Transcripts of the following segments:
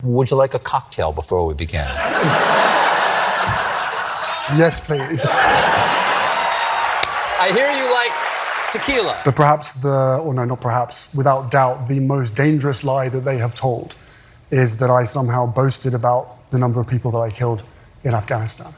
Would you like a cocktail before we begin? Yes, please. I hear you like tequila. But perhaps not perhaps, without doubt, the most dangerous lie that they have told is that I somehow boasted about the number of people that I killed in Afghanistan.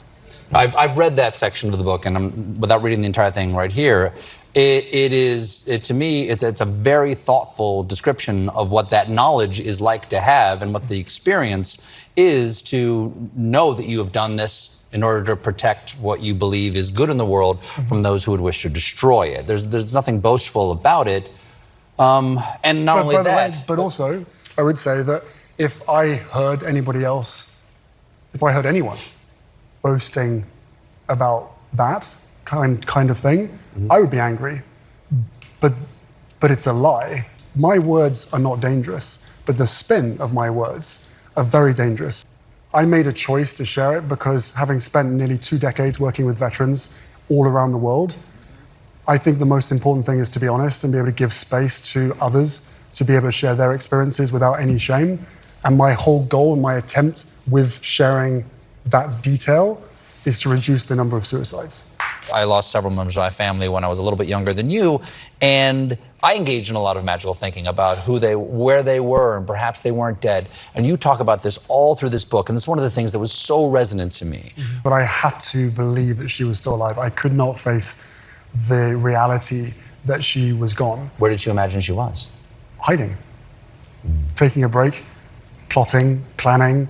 I've read that section of the book, and without reading the entire thing right here, to me, it's a very thoughtful description of what that knowledge is like to have and what the experience is to know that you have done this in order to protect what you believe is good in the world from those who would wish to destroy it. There's nothing boastful about it. And not only that... But also, I would say that if I heard anyone boasting about that kind of thing, I would be angry. But it's a lie. My words are not dangerous, but the spin of my words are very dangerous. I made a choice to share it because having spent nearly 2 decades working with veterans all around the world, I think the most important thing is to be honest and be able to give space to others to be able to share their experiences without any shame. And my whole goal and my attempt with sharing that detail is to reduce the number of suicides. I lost several members of my family when I was a little bit younger than you, and I engaged in a lot of magical thinking about where they were, and perhaps they weren't dead. And you talk about this all through this book, and it's one of the things that was so resonant to me. But I had to believe that she was still alive. I could not face the reality that she was gone. Where did you imagine she was? Hiding. Taking a break, plotting, planning,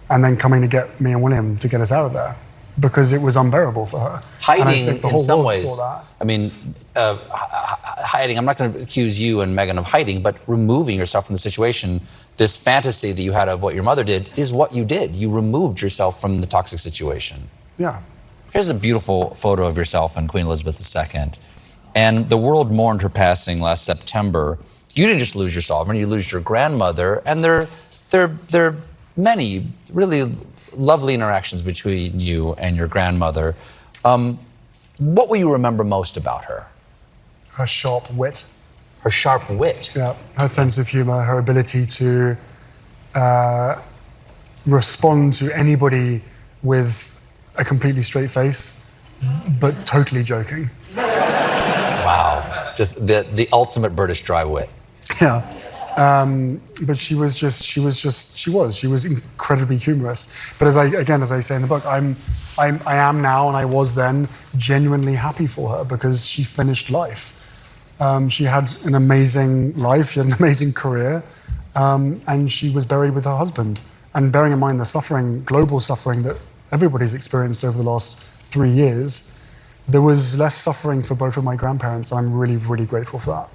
and then coming to get me and William to get us out of there. Because it was unbearable for her. Hiding, and I think the in whole some world ways, saw that. I mean, hiding, I'm not going to accuse you and Meghan of hiding, but removing yourself from the situation, this fantasy that you had of what your mother did is what you did. You removed yourself from the toxic situation. Yeah. Here's a beautiful photo of yourself and Queen Elizabeth II. And the world mourned her passing last September. You didn't just lose your sovereign, you lose your grandmother, and there are many really lovely interactions between you and your grandmother. What will you remember most about her? Her sharp wit. Her sharp wit? Yeah, her sense of humor, her ability to respond to anybody with a completely straight face, but totally joking. Wow, just the ultimate British dry wit. Yeah. But she was incredibly humorous. But as I say in the book, I am now and I was then genuinely happy for her because she finished life. She had an amazing life, she had an amazing career, and she was buried with her husband. And bearing in mind the suffering, global suffering that everybody's experienced over the last 3 years, there was less suffering for both of my grandparents. I'm really, really grateful for that.